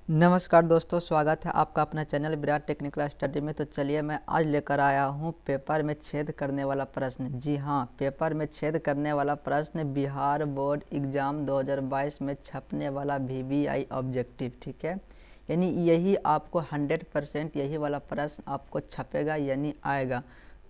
नमस्कार दोस्तों, स्वागत है आपका अपना चैनल विराट टेक्निकल स्टडी में। तो चलिए मैं आज लेकर आया हूँ पेपर में छेद करने वाला प्रश्न। जी हाँ, पेपर में छेद करने वाला प्रश्न बिहार बोर्ड एग्ज़ाम 2022 में छपने वाला VBI ऑब्जेक्टिव। ठीक है, यानी यही आपको 100% यही वाला प्रश्न आपको छपेगा यानी आएगा।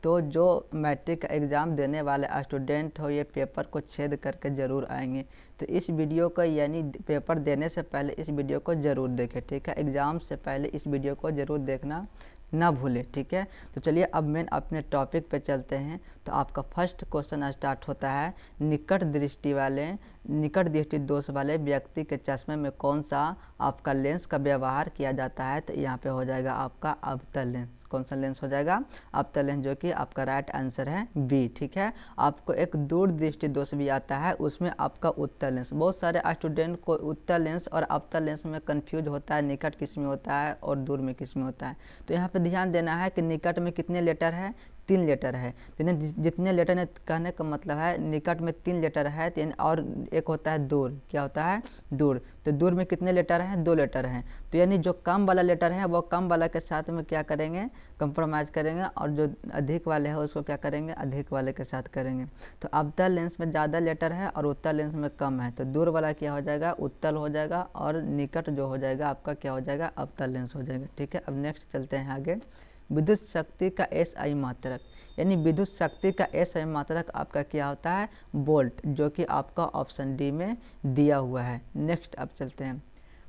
तो जो मैट्रिक का एग्ज़ाम देने वाले स्टूडेंट हो, ये पेपर को छेद करके ज़रूर आएंगे। तो इस वीडियो को यानी पेपर देने से पहले इस वीडियो को ज़रूर देखें। ठीक है, एग्ज़ाम से पहले इस वीडियो को ज़रूर देखना ना भूलें। ठीक है, तो चलिए अब मेन अपने टॉपिक पे चलते हैं। तो आपका फर्स्ट क्वेश्चन स्टार्ट होता है, निकट दृष्टि दोष वाले व्यक्ति के चश्मे में कौन सा आपका लेंस का व्यवहार किया जाता है। तो यहाँ पे हो जाएगा आपका अवतल लेंस। कौन सा लेंस हो जाएगा? अवतल लेंस, जो कि आपका राइट आंसर है बी। ठीक है, आपको एक दूर दृष्टि दोष भी आता है, उसमें आपका उत्तल लेंस। बहुत सारे स्टूडेंट को उत्तल लेंस और अवतल लेंस में कंफ्यूज होता है, निकट किस में होता है और दूर में किस में होता है। तो यहाँ पे ध्यान देना है कि निकट में कितने लेटर है? 3 लेटर है। जितने लेटर है, कहने का मतलब है निकट में 3 लेटर है, और एक होता है दूर। क्या होता है? दूर। तो दूर में कितने लेटर हैं? 2 लेटर हैं। तो यानी जो कम वाला लेटर है वो कम वाला के साथ में क्या करेंगे? कंप्रोमाइज़ करेंगे, और जो अधिक वाले है उसको क्या करेंगे? अधिक वाले के साथ करेंगे। तो अवतल लेंस में ज़्यादा लेटर है और उत्तल लेंस में कम है, तो दूर वाला क्या हो जाएगा? उत्तल हो जाएगा, और निकट जो हो जाएगा आपका क्या हो जाएगा? अवतल लेंस हो जाएगा। ठीक है, अब नेक्स्ट चलते हैं आगे। विद्युत शक्ति का SI मात्रक, यानी विद्युत शक्ति का SI मात्रक आपका क्या होता है? वोल्ट, जो कि आपका ऑप्शन डी में दिया हुआ है। नेक्स्ट अब चलते हैं,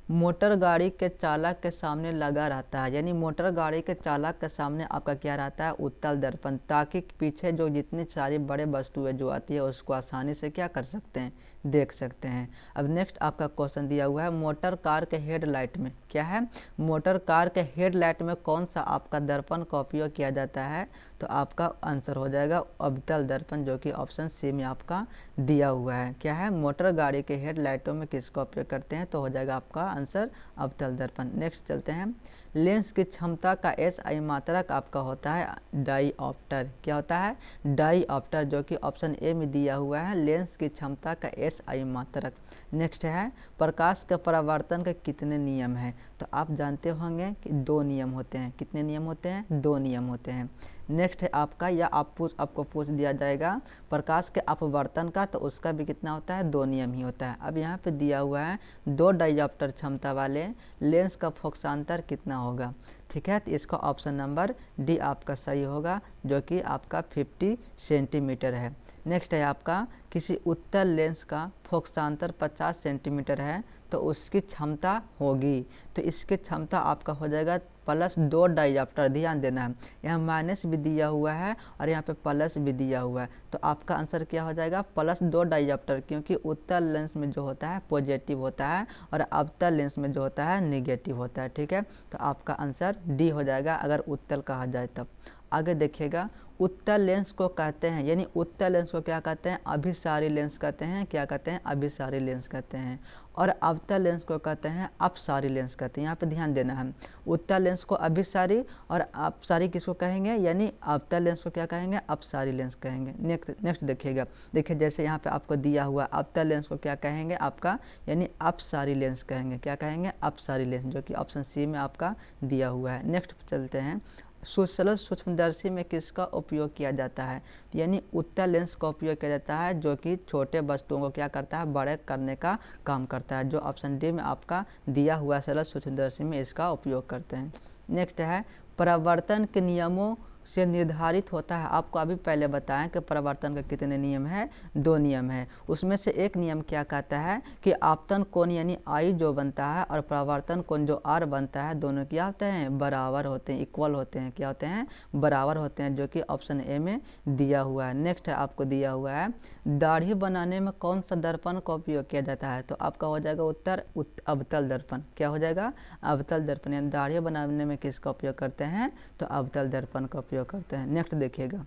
मोटर गाड़ी के चालक के सामने लगा रहता है, यानी मोटर गाड़ी के चालक के सामने आपका क्या रहता है? उत्तल दर्पण, ताकि पीछे जो जितनी सारी बड़े वस्तुएं जो आती है उसको आसानी से क्या कर सकते हैं? देख सकते हैं। अब नेक्स्ट आपका क्वेश्चन दिया हुआ है, मोटर कार के हेडलाइट में क्या है? मोटर कार के हेडलाइट में कौन सा आपका दर्पण का उपयोग किया जाता है? तो आपका आंसर हो जाएगा अवतल दर्पण, जो कि ऑप्शन सी में आपका दिया हुआ है। क्या है? मोटर गाड़ी के हेडलाइटों में किसका उपयोग करते हैं? तो हो जाएगा आपका आंसर अवतल दर्पण। नेक्स्ट चलते हैं, लेंस की क्षमता का SI मात्रक आपका होता है डाईऑप्टर। क्या होता है? डाईऑप्टर, जो कि ऑप्शन ए में दिया हुआ है, लेंस की क्षमता का SI मात्रक। नेक्स्ट है, प्रकाश के परावर्तन के कितने नियम हैं? तो आप जानते होंगे कि 2 नियम होते हैं। कितने नियम होते हैं? 2 नियम होते हैं। नेक्स्ट है आपका, या आपको पूछ दिया जाएगा प्रकाश के अपवर्तन का, तो उसका भी कितना होता है? 2 नियम ही होता है। अब यहाँ पे दिया हुआ है 2 डाईऑप्टर क्षमता वाले लेंस का फोकसांतर कितना होगा? ठीक है, तो इसका ऑप्शन नंबर डी आपका सही होगा, जो कि आपका 50 सेंटीमीटर है। नेक्स्ट है आपका, किसी उत्तल लेंस का फोकसांतर 50 सेंटीमीटर है, तो उसकी क्षमता होगी। तो इसकी क्षमता आपका हो जाएगा +2 डाईऑप्टर। ध्यान देना है, यहाँ माइनस भी दिया हुआ है और यहाँ पे प्लस भी दिया हुआ है। तो आपका आंसर क्या हो जाएगा? +2 डाईऑप्टर, क्योंकि उत्तल लेंस में जो होता है पॉजिटिव होता है और अवतल लेंस में जो होता है नेगेटिव होता है। ठीक है, तो आपका आंसर डी हो जाएगा अगर उत्तल कहा जाए तब। आगे देखिएगा, उत्तल लेंस को कहते हैं, यानी उत्तल लेंस को क्या कहते हैं? अभिसारी लेंस कहते हैं। क्या कहते हैं? अभिसारी लेंस कहते हैं। और अवतल लेंस को कहते हैं अपसारी लेंस कहते हैं। यहाँ पे ध्यान देना है, उत्तल लेंस को अभिसारी और अपसारी किसको कहेंगे? यानी अवतल लेंस को क्या कहेंगे? अपसारी लेंस कहेंगे। नेक्स्ट देखिएगा, देखिए जैसे यहाँ पे आपको दिया हुआ अवतल लेंस को क्या कहेंगे? आपका यानी अपसारी लेंस कहेंगे। क्या कहेंगे? अपसारी लेंस, जो कि ऑप्शन सी में आपका दिया हुआ है। नेक्स्ट चलते हैं, सूक्ष्मदर्शी में किसका उपयोग किया जाता है? यानी उत्तल लेंस का उपयोग किया जाता है, जो कि छोटे वस्तुओं को क्या करता है? बड़े करने का काम करता है, जो ऑप्शन डी में आपका दिया हुआ सरल सूक्ष्मदर्शी में इसका उपयोग करते हैं। नेक्स्ट है, परावर्तन के नियमों से निर्धारित होता है। आपको अभी पहले बताएं कि परावर्तन के कितने नियम है? 2 नियम है। उसमें से एक नियम क्या कहता है कि आपतन कोण यानी आई जो बनता है और परावर्तन कोण जो आर बनता है, दोनों क्या होते हैं? बराबर होते हैं, इक्वल होते हैं। क्या होते हैं? बराबर होते हैं, जो कि ऑप्शन ए में दिया हुआ है। नेक्स्ट है आपको दिया हुआ है, दाढ़ी बनाने में कौन सा दर्पण का उपयोग किया जाता है? तो आपका हो जाएगा उत्तर अवतल दर्पण। क्या हो जाएगा? अवतल दर्पण, यानी दाढ़ी बनाने में किसका उपयोग करते हैं? तो अवतल दर्पण का उपयोग करते हैं। नेक्स्ट देखिएगा,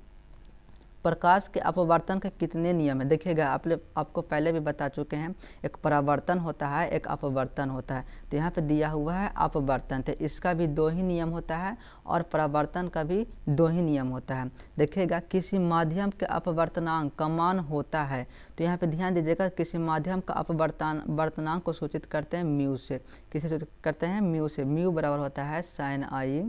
प्रकाश के अपवर्तन के कितने नियम है? देखिएगा, आपको पहले भी बता चुके हैं, एक परावर्तन होता है, एक अपवर्तन होता है। तो यहाँ पे दिया हुआ है अपवर्तन, तो इसका भी 2 ही नियम होता है और परावर्तन का भी 2 ही नियम होता है। देखिएगा, किसी माध्यम के अपवर्तनांक का मान होता है, तो यहाँ पे ध्यान दीजिएगा, किसी माध्यम का अपवर्तनांक को सूचित करते हैं म्यू से। किसे सूचित करते हैं? म्यू से। म्यू बराबर होता है साइन आई,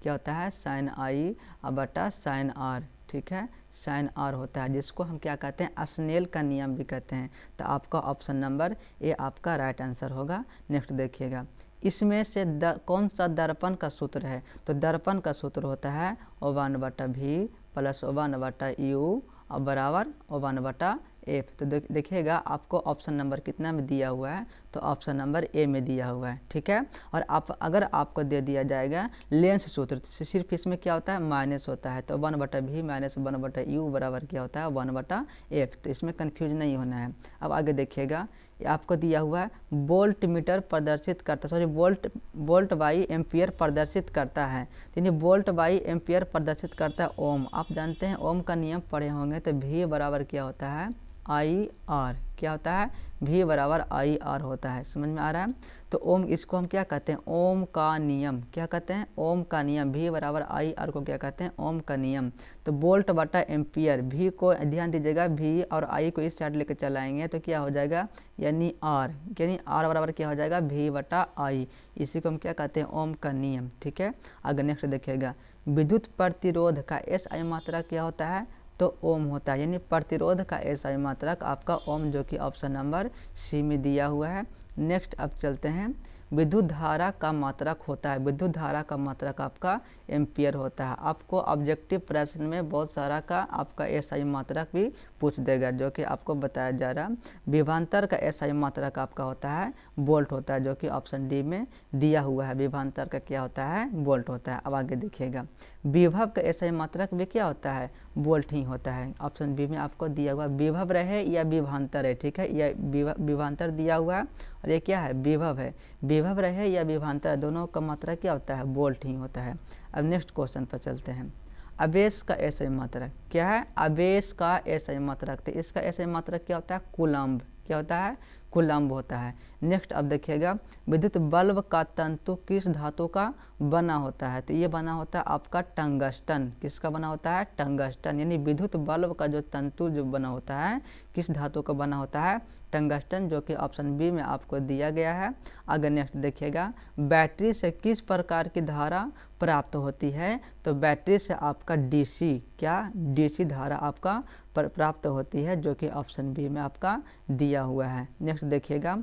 क्या होता है? साइन आई बटा साइन आर, ठीक है, साइन आर होता है, जिसको हम क्या कहते हैं? स्नेल का नियम भी कहते हैं। तो आपका ऑप्शन नंबर ए आपका राइट आंसर होगा। नेक्स्ट देखिएगा, इसमें से कौन सा दर्पण का सूत्र है? तो दर्पण का सूत्र होता है O1 बटा भी प्लस O1 बटा यू और बराबर O1 बटा एफ। तो देखिएगा, आपको ऑप्शन नंबर कितना में दिया हुआ है? तो ऑप्शन नंबर ए में दिया हुआ है, ठीक है। और अगर आपको दे दिया जाएगा लेंस सूत्र, तो सिर्फ इसमें क्या होता है? माइनस होता है। तो 1 बटा भी माइनस 1 बटा यू बराबर क्या होता है? 1 बटा एफ। तो इसमें कन्फ्यूज नहीं होना है। अब आगे देखिएगा, आपको दिया हुआ है वोल्ट मीटर प्रदर्शित करता, सॉरी वोल्ट बाई एम्पियर प्रदर्शित करता है। यानी वोल्ट बाई एम्पियर प्रदर्शित करता है ओम। आप जानते हैं ओम का नियम पढ़े होंगे। तो भी बराबर क्या होता है? I R. क्या होता है? भी बराबर आई आर होता है। समझ में आ रहा है? तो ओम, इसको हम क्या कहते हैं? ओम का नियम। क्या कहते हैं? ओम का नियम। भी बराबर आई आर को क्या कहते हैं? ओम का नियम। तो वोल्ट बटा एम्पियर, भी को ध्यान दीजिएगा, भी और आई को इस साइड लेकर चलाएंगे तो क्या हो जाएगा? यानी आर, यानी आर बराबर क्या हो जाएगा? भी बटा आई। इसी को हम क्या कहते हैं? ओम का नियम, ठीक है। आगे नेक्स्ट देखिएगा, विद्युत प्रतिरोध का एसआई मात्रा क्या होता है? तो ओम होता है। यानी प्रतिरोध का एसआई मात्रक आपका ओम, जो कि ऑप्शन नंबर सी में दिया हुआ है। नेक्स्ट अब चलते हैं, विद्युत धारा का मात्रक होता है। विद्युत धारा का मात्रक आपका एम्पियर होता है। आपको ऑब्जेक्टिव प्रश्न में बहुत सारा का आपका एसआई मात्रक भी पूछ देगा, जो कि आपको बताया जा रहा है। विभवांतर का एसआई मात्रक आपका होता है वोल्ट होता है, जो कि ऑप्शन डी में दिया हुआ है। विभवांतर का क्या होता है? वोल्ट होता है। अब आगे देखिएगा, विभव का एसआई मात्रक भी क्या होता है? वोल्ट ही होता है। ऑप्शन बी में आपको दिया हुआ विभव रहे या विभवांतर है, ठीक है। यह विभवांतर दिया हुआ है और ये क्या है? विभव है। विभव रहे या विभवांतर, दोनों का मात्रा क्या होता है? वोल्ट ही होता है। अब नेक्स्ट क्वेश्चन पर चलते हैं, आवेश का एसआई मात्रक क्या है? आवेश का एसआई मात्रक, तो इसका एसआई मात्रक क्या होता है? कूलम्ब। क्या होता है? कूलम्ब होता है। नेक्स्ट अब देखिएगा, विद्युत बल्ब का तंतु किस धातु का बना होता है? तो ये बना होता है आपका टंगस्टन। किसका बना होता है? टंगस्टन। यानी विद्युत बल्ब का जो तंतु जो बना होता है, किस धातु का बना होता है? टंगस्टन, जो कि ऑप्शन बी में आपको दिया गया है। आगे नेक्स्ट देखिएगा, बैटरी से किस प्रकार की धारा प्राप्त होती है? तो बैटरी से आपका डीसी, क्या? डीसी धारा आपका प्राप्त होती है, जो कि ऑप्शन बी में आपका दिया हुआ है। नेक्स्ट देखिएगा,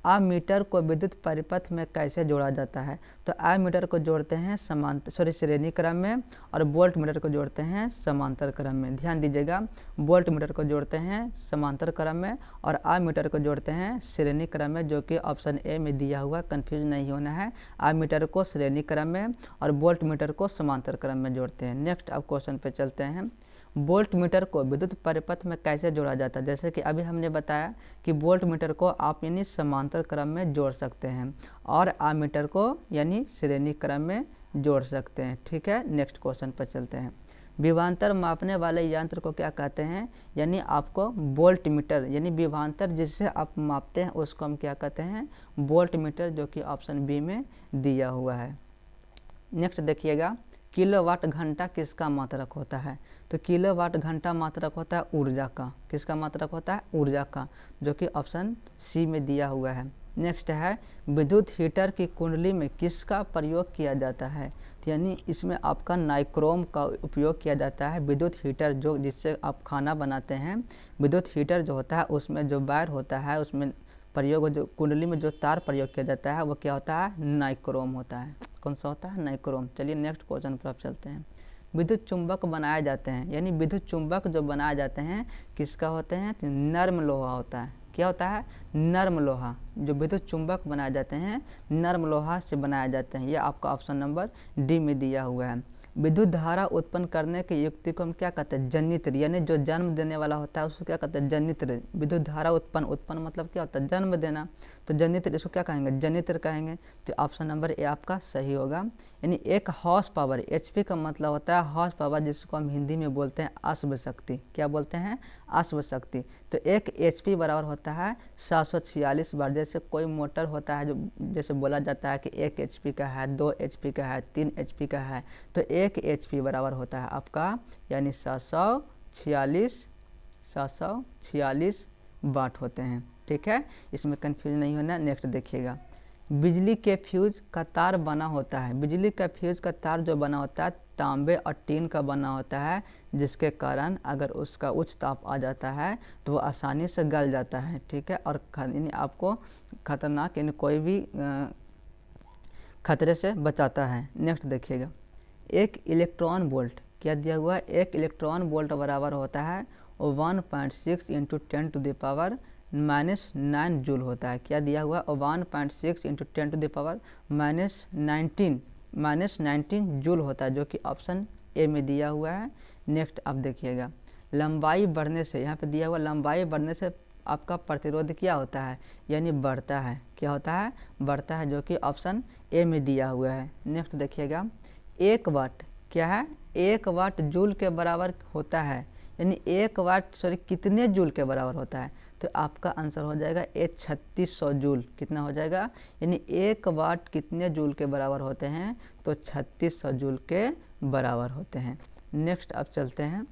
एमीटर को विद्युत परिपथ में कैसे जोड़ा जाता है? तो एमीटर को जोड़ते हैं श्रेणी क्रम में, और वोल्ट मीटर को जोड़ते हैं समांतर क्रम में। ध्यान दीजिएगा, वोल्ट मीटर को जोड़ते हैं समांतर क्रम में और एमीटर को जोड़ते हैं श्रेणी क्रम में, जो कि ऑप्शन ए में दिया हुआ। कंफ्यूज नहीं होना है। एमीटर को श्रेणी क्रम में और वोल्ट मीटर को समांतर क्रम में जोड़ते हैं। नेक्स्ट अब क्वेश्चन पे चलते हैं, वोल्ट मीटर को विद्युत परिपथ में कैसे जोड़ा जाता है? जैसे कि अभी हमने बताया कि वोल्ट मीटर को आप यानी समांतर क्रम में जोड़ सकते हैं और एमीटर को यानी श्रेणी क्रम में जोड़ सकते हैं, ठीक है। नेक्स्ट क्वेश्चन पर चलते हैं, विभवांतर मापने वाले यंत्र को क्या कहते हैं? यानी आपको वोल्ट मीटर, यानी विभवांतर जिससे आप मापते हैं उसको हम क्या कहते हैं? वोल्ट मीटर, जो कि ऑप्शन बी में दिया हुआ है। नेक्स्ट देखिएगा, किलोवाट घंटा किसका मात्रक होता है? तो किलोवाट घंटा मात्रक होता है ऊर्जा का। किसका मात्रक होता है? ऊर्जा का, जो कि ऑप्शन सी में दिया हुआ है। नेक्स्ट है, विद्युत हीटर की कुंडली में किसका प्रयोग किया जाता है? तो यानी इसमें आपका नाइक्रोम का उपयोग किया जाता है। विद्युत हीटर जो जिससे आप खाना बनाते हैं, विद्युत हीटर जो होता है उसमें जो वायर होता है उसमें प्रयोग, जो कुंडली में जो तार प्रयोग किया जाता है वो क्या होता है? नाइक्रोम होता है। कौन सा होता है? नाइक्रोम। चलिए नेक्स्ट क्वेश्चन पर आप चलते हैं, विद्युत चुंबक बनाए जाते हैं, यानी विद्युत चुंबक जो बनाए जाते हैं किसका होते हैं? तो नर्म लोहा होता है। क्या होता है? नर्म लोहा। जो विद्युत चुंबक बनाए जाते हैं नर्म लोहा से बनाए जाते हैं। ये आपका ऑप्शन नंबर डी में दिया हुआ है। विद्युत धारा उत्पन्न करने की युक्ति को हम क्या कहते हैं, जनित्र, यानी जो जन्म देने वाला होता है उसको क्या कहते हैं, जनित्र। विद्युत धारा उत्पन्न मतलब क्या होता है, जन्म देना, तो जनित्र, इसको क्या कहेंगे, जनित्र कहेंगे। तो ऑप्शन नंबर ए आपका सही होगा। यानी एक हॉर्स पावर, एचपी का मतलब होता है हॉर्स पावर, जिसको हम हिंदी में बोलते हैं अश्व शक्ति। क्या बोलते हैं, अश्व शक्ति। तो एक एचपी बराबर होता है 746 बार। जैसे कोई मोटर होता है जो जैसे बोला जाता है कि 1 एचपी का है, 2 एचपी का है, 3 एचपी का है, तो 1 एचपी बराबर होता है आपका यानी 746 वाट होते हैं। ठीक है, इसमें कंफ्यूज नहीं होना। नेक्स्ट देखिएगा, बिजली के फ्यूज का तार बना होता है। बिजली का फ्यूज का तार जो बना होता है तांबे और टीन का बना होता है, जिसके कारण अगर उसका उच्च ताप आ जाता है तो वो आसानी से गल जाता है। ठीक है, और आपको खतरनाक यानी कोई भी खतरे से बचाता है। नेक्स्ट देखिएगा, एक इलेक्ट्रॉन वोल्ट क्या दिया हुआ है, एक इलेक्ट्रॉन वोल्ट बराबर होता है 1.6 इंटू 10⁻⁻⁹ जूल होता है। क्या दिया हुआ है, 1.6 इंटू 10⁻⁻⁹ जूल होता है, जो कि ऑप्शन ए में दिया हुआ है। नेक्स्ट आप देखिएगा, लंबाई बढ़ने से, यहाँ पे दिया हुआ लंबाई बढ़ने से आपका प्रतिरोध क्या होता है, यानी बढ़ता है। क्या होता है, बढ़ता है, जो कि ऑप्शन ए में दिया हुआ है। नेक्स्ट देखिएगा, 1 वाट क्या है, 1 वाट जूल के बराबर होता है, यानी 1 वाट कितने जूल के बराबर होता है, तो आपका आंसर हो जाएगा 3600 जूल। कितना हो जाएगा, यानी 1 वाट कितने जूल के बराबर होते हैं, तो 3600 जूल के बराबर होते हैं। नेक्स्ट अब चलते हैं,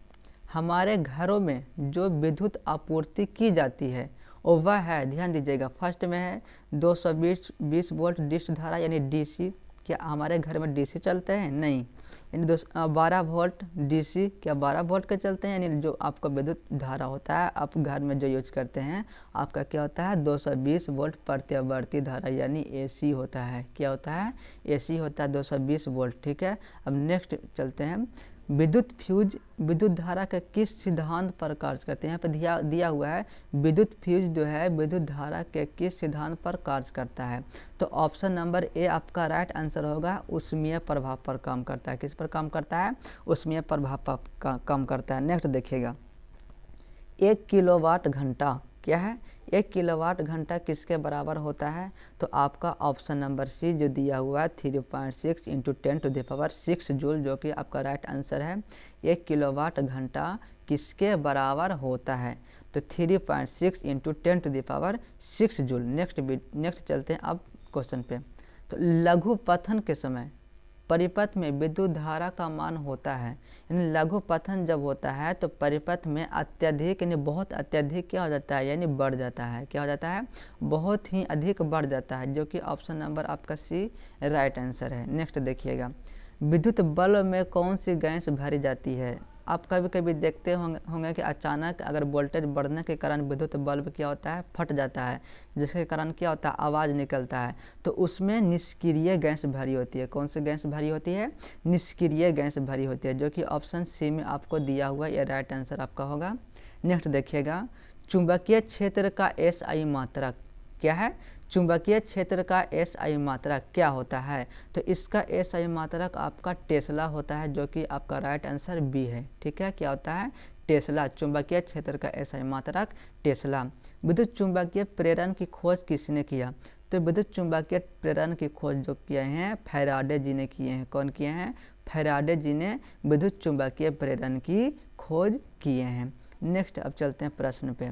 हमारे घरों में जो विद्युत आपूर्ति की जाती है वो वह है, ध्यान दीजिएगा, फर्स्ट में है 220 वोल्ट डिस्क धारा यानी डीसी। क्या हमारे घर में डीसी चलते हैं, नहीं, यानी 12 वोल्ट डीसी, क्या 12 वोल्ट के चलते हैं, यानी जो आपका विद्युत धारा होता है आप घर में जो यूज करते हैं आपका क्या होता है 220 वोल्ट प्रत्यावर्ती धारा यानी एसी होता है। क्या होता है, एसी होता है 220 वोल्ट। ठीक है, अब नेक्स्ट चलते हैं, विद्युत फ्यूज विद्युत धारा के किस सिद्धांत पर कार्य करते हैं। यहाँ पे दिया हुआ है विद्युत फ्यूज जो है विद्युत धारा के किस सिद्धांत पर कार्य करता है, तो ऑप्शन नंबर ए आपका राइट आंसर होगा, ऊष्मीय प्रभाव पर काम करता है। किस पर काम करता है, ऊष्मीय प्रभाव पर काम करता है। नेक्स्ट देखिएगा, 1 किलोवाट घंटा क्या है, 1 किलोवाट घंटा किसके बराबर होता है, तो आपका ऑप्शन नंबर सी जो दिया हुआ है 3.6 इंटू 10⁻6 जूल, जो कि आपका राइट आंसर है। 1 किलोवाट घंटा किसके बराबर होता है, तो 3.6 इंटू 10⁻6 जूल। नेक्स्ट चलते हैं अब क्वेश्चन पे, तो लघु पथन के समय परिपथ में विद्युत धारा का मान होता है, यानी लघु पथन जब होता है तो परिपथ में अत्यधिक यानी बहुत अत्यधिक क्या हो जाता है, यानी बढ़ जाता है। क्या हो जाता है, बहुत ही अधिक बढ़ जाता है, जो कि ऑप्शन नंबर आपका सी राइट आंसर है। नेक्स्ट देखिएगा, विद्युत बल्ब में कौन सी गैस भरी जाती है। आप कभी कभी देखते होंगे कि अचानक अगर वोल्टेज बढ़ने के कारण विद्युत बल्ब क्या होता है, फट जाता है, जिसके कारण क्या होता है, आवाज़ निकलता है, तो उसमें निष्क्रिय गैस भरी होती है। कौन सी गैस भरी होती है, निष्क्रिय गैस भरी होती है, जो कि ऑप्शन सी में आपको दिया हुआ ये राइट आंसर आपका होगा। नेक्स्ट देखिएगा, चुंबकीय क्षेत्र का एसआई मात्रक क्या है, चुंबकीय क्षेत्र का एसआई मात्रक क्या होता है, तो इसका एसआई मात्रक आपका टेस्ला होता है, जो कि आपका राइट आंसर बी है। ठीक है, क्या होता है, टेस्ला, चुंबकीय क्षेत्र का एसआई मात्रक टेस्ला। विद्युत चुंबकीय प्रेरण की खोज किसने किया, तो विद्युत चुंबकीय प्रेरण की खोज जो किए हैं फैराडे जी ने किए हैं। कौन किए हैं, फैराडे जी ने विद्युत चुंबकीय प्रेरण की खोज किए हैं। नेक्स्ट अब चलते हैं प्रश्न पे,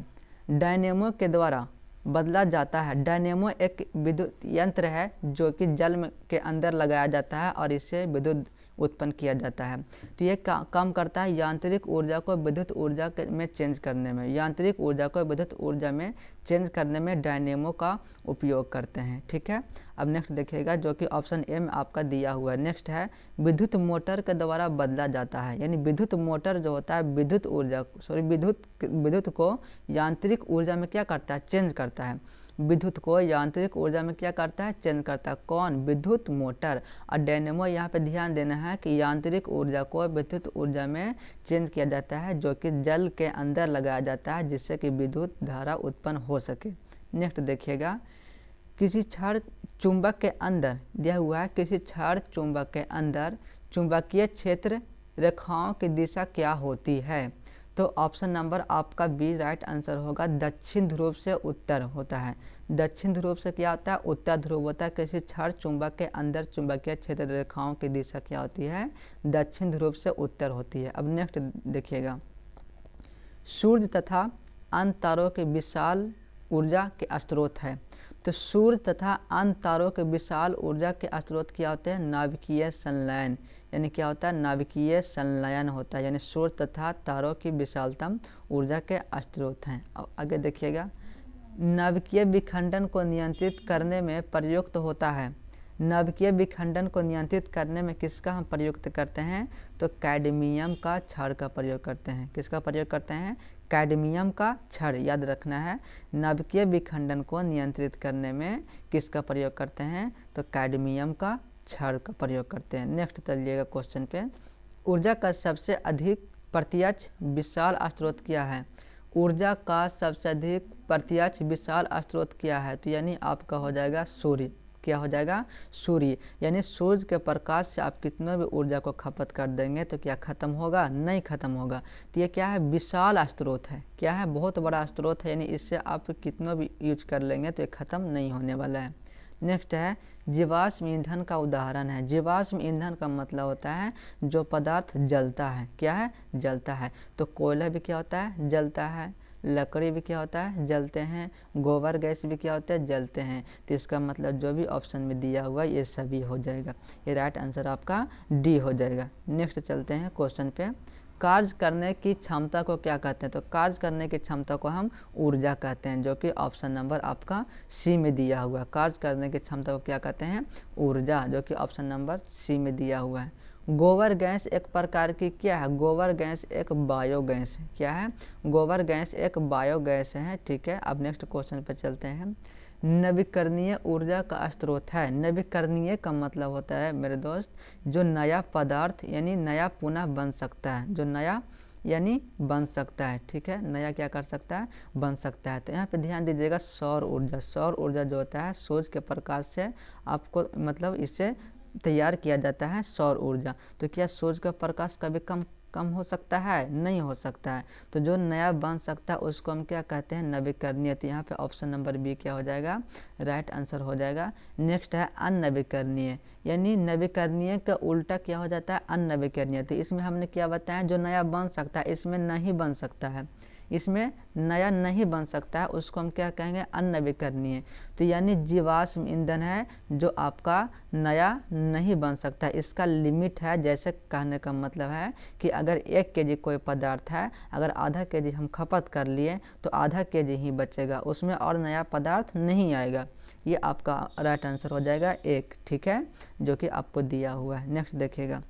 डायनेमो के द्वारा बदला जाता है। डायनेमो एक विद्युत यंत्र है जो कि जल के अंदर लगाया जाता है और इससे विद्युत उत्पन्न किया जाता है। तो ये काम करता है यांत्रिक ऊर्जा को विद्युत ऊर्जा में चेंज करने में, यांत्रिक ऊर्जा को विद्युत ऊर्जा में चेंज करने में डायनेमो का उपयोग करते हैं। ठीक है, अब नेक्स्ट देखिएगा, जो कि ऑप्शन ए में आपका दिया हुआ है। नेक्स्ट है, विद्युत मोटर के द्वारा बदला जाता है, यानी विद्युत मोटर जो होता है विद्युत ऊर्जा विद्युत को यांत्रिक ऊर्जा में क्या करता है, चेंज करता है। विद्युत को यांत्रिक ऊर्जा में क्या करता है, चेंज करता है। कौन, विद्युत मोटर। और डायनेमो यहाँ पे ध्यान देना है कि यांत्रिक ऊर्जा को विद्युत ऊर्जा में चेंज किया जाता है, जो कि जल के अंदर लगाया जाता है, जिससे कि विद्युत धारा उत्पन्न हो सके। नेक्स्ट देखिएगा, किसी क्षण चुंबक के अंदर दिया हुआ है, किसी क्षण चुंबक के अंदर चुंबकीय क्षेत्र रेखाओं की दिशा क्या होती है? तो ऑप्शन नंबर आपका बी राइट आंसर होगा, दक्षिण ध्रुव से उत्तर होता है। दक्षिण ध्रुव से क्या होता है? उत्तर ध्रुव होता है। किसी क्षण चुंबक के अंदर चुंबकीय क्षेत्र रेखाओं की दिशा क्या होती है? दक्षिण ध्रुव से उत्तर होती है। अब नेक्स्ट देखिएगा, सूर्य तथा अन्य तारों के विशाल ऊर्जा के स्रोत है। तो सूर्य तथा अन्य तारों के विशाल ऊर्जा के स्रोत क्या होते हैं? नाभिकीय संलयन, यानी क्या होता है? नाभिकीय संलयन होता है, यानी सूर्य तथा तारों की विशालतम ऊर्जा के स्रोत हैं। अब आगे देखिएगा, नाभिकीय विखंडन को नियंत्रित करने में प्रयुक्त होता है। नाभिकीय विखंडन को नियंत्रित करने में किसका हम प्रयुक्त करते हैं? तो कैडमियम का क्षार का प्रयोग करते हैं। किसका प्रयोग करते हैं? कैडमियम का क्षार, याद रखना है। नाभिकीय विखंडन को नियंत्रित करने में किसका प्रयोग करते हैं? तो कैडमियम का क्षार का प्रयोग करते हैं। नेक्स्ट चलिएगा क्वेश्चन पे, ऊर्जा का सबसे अधिक प्रत्यक्ष विशाल स्रोत क्या है? ऊर्जा का सबसे अधिक प्रत्यक्ष विशाल स्रोत क्या है? तो यानी आपका हो जाएगा सूर्य। क्या हो जाएगा? सूर्य। यानी सूर्य के प्रकाश से आप कितनों भी ऊर्जा को खपत कर देंगे तो क्या खत्म होगा? नहीं खत्म होगा। तो ये क्या है? विशाल स्रोत है। क्या है? बहुत बड़ा स्रोत है, यानी इससे आप कितनों भी यूज कर लेंगे तो ये खत्म नहीं होने वाला है। नेक्स्ट है, जीवाश्म ईंधन का उदाहरण है। जीवाश्म ईंधन का मतलब होता है जो पदार्थ जलता है। क्या है? जलता है। तो कोयला भी क्या होता है? जलता है। लकड़ी भी क्या होता है? जलते हैं। गोबर गैस भी क्या होता है? जलते हैं। तो इसका मतलब जो भी ऑप्शन में दिया हुआ ये सभी हो जाएगा। ये राइट आंसर आपका डी हो जाएगा। नेक्स्ट चलते हैं क्वेश्चन पे, कार्य करने की क्षमता को क्या कहते हैं? तो कार्य करने की क्षमता को हम ऊर्जा कहते हैं, जो कि ऑप्शन नंबर आपका सी में दिया हुआ है। कार्य करने की क्षमता को क्या कहते हैं? ऊर्जा, जो कि ऑप्शन नंबर सी में दिया हुआ है। गोबर गैस एक प्रकार की क्या है? गोबर गैस एक बायोगैस है। क्या है? गोबर गैस एक बायोगैस है। ठीक है, अब नेक्स्ट क्वेश्चन पर चलते हैं, नवीकरणीय ऊर्जा का स्रोत है। नवीकरणीय का मतलब होता है मेरे दोस्त, जो नया पदार्थ यानी नया पुनः बन सकता है, जो नया यानी बन सकता है। ठीक है, नया क्या कर सकता है? बन सकता है। तो यहाँ पे ध्यान दीजिएगा, सौर ऊर्जा। सौर ऊर्जा जो होता है सूरज के प्रकाश से आपको मतलब इससे तैयार किया जाता है सौर ऊर्जा। तो क्या सूरज का प्रकाश कभी कम हो सकता है? नहीं हो सकता है। तो जो नया बन सकता है उसको हम क्या कहते हैं? नवीकरणीय। तो यहाँ पे ऑप्शन नंबर बी क्या हो जाएगा? राइट आंसर हो जाएगा। नेक्स्ट है अननवीकरणीय, यानी नवीकरणीय का उल्टा क्या हो जाता है? अननवीकरणीय। तो इसमें हमने क्या बताया? जो नया बन सकता है इसमें नहीं बन सकता है, इसमें नया नहीं बन सकता है, उसको हम क्या कहेंगे? अननवीकरणीय। तो यानी जीवाश्म ईंधन है जो आपका नया नहीं बन सकता। इसका लिमिट है, जैसे कहने का मतलब है कि अगर 1 केजी कोई पदार्थ है, अगर आधा केजी हम खपत कर लिए तो आधा केजी ही बचेगा, उसमें और नया पदार्थ नहीं आएगा। ये आपका राइट आंसर हो जाएगा 1। ठीक है, जो कि आपको दिया हुआ है। नेक्स्ट देखिएगा,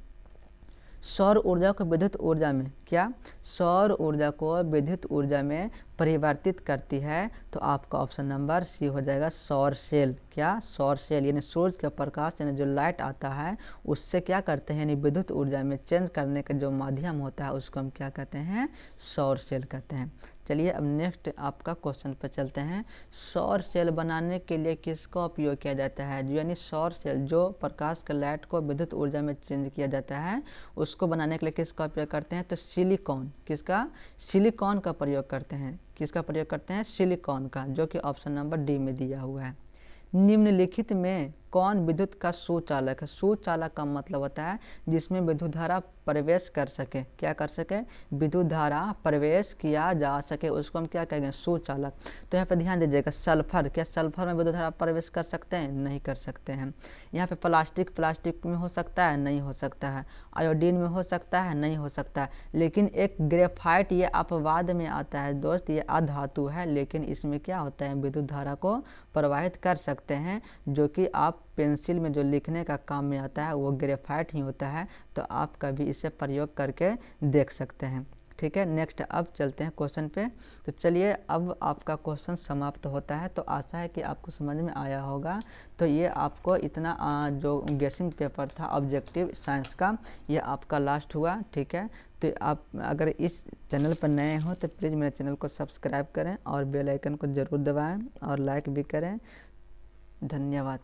सौर ऊर्जा को विद्युत ऊर्जा में क्या? सौर ऊर्जा को विद्युत ऊर्जा में परिवर्तित करती है। तो आपका ऑप्शन नंबर सी हो जाएगा, सौर सेल। क्या? सौर सेल, यानी सूरज का प्रकाश यानी जो लाइट आता है उससे क्या करते हैं? यानी विद्युत ऊर्जा में चेंज करने का जो माध्यम होता है उसको हम क्या कहते हैं? सौर सेल कहते हैं। चलिए अब नेक्स्ट आपका क्वेश्चन पर चलते हैं, सौर सेल बनाने के लिए किसका उपयोग किया जाता है? यानी सौर सेल जो प्रकाश के लाइट को विद्युत ऊर्जा में चेंज किया जाता है उसको बनाने के लिए किसका उपयोग करते हैं? तो सिलिकॉन। किसका? सिलिकॉन का प्रयोग करते हैं। किसका प्रयोग करते हैं? सिलिकॉन का, जो कि ऑप्शन नंबर डी में दिया हुआ है। निम्नलिखित में कौन विद्युत का सुचालक है? सुचालक का मतलब होता है जिसमें विद्युत धारा प्रवेश कर सके। क्या कर सके? विद्युत धारा प्रवेश किया जा सके, उसको हम क्या कहेंगे? सुचालक। तो यहाँ पे ध्यान दीजिएगा, सल्फर। क्या सल्फर में विद्युत धारा प्रवेश कर सकते हैं? नहीं कर सकते हैं। यहाँ पे प्लास्टिक में हो सकता है? नहीं हो सकता है। आयोडीन में हो सकता है? नहीं हो सकता है। लेकिन एक ग्रेफाइट, ये अपवाद में आता है दोस्त, ये अधातु है, लेकिन इसमें क्या होता है? विद्युत धारा को प्रवाहित कर सकते हैं, जो कि आप पेंसिल में जो लिखने का काम में आता है वो ग्रेफाइट ही होता है। तो आप कभी इसे प्रयोग करके देख सकते हैं। ठीक है, नेक्स्ट अब चलते हैं क्वेश्चन पे। तो चलिए अब आपका क्वेश्चन समाप्त होता है। तो आशा है कि आपको समझ में आया होगा। तो ये आपको इतना जो गेसिंग पेपर था ऑब्जेक्टिव साइंस का, ये आपका लास्ट हुआ। ठीक है, तो आप अगर इस चैनल पर नए हो तो प्लीज़ मेरे चैनल को सब्सक्राइब करें और बेल आइकन को ज़रूर दबाएं और लाइक भी करें। धन्यवाद।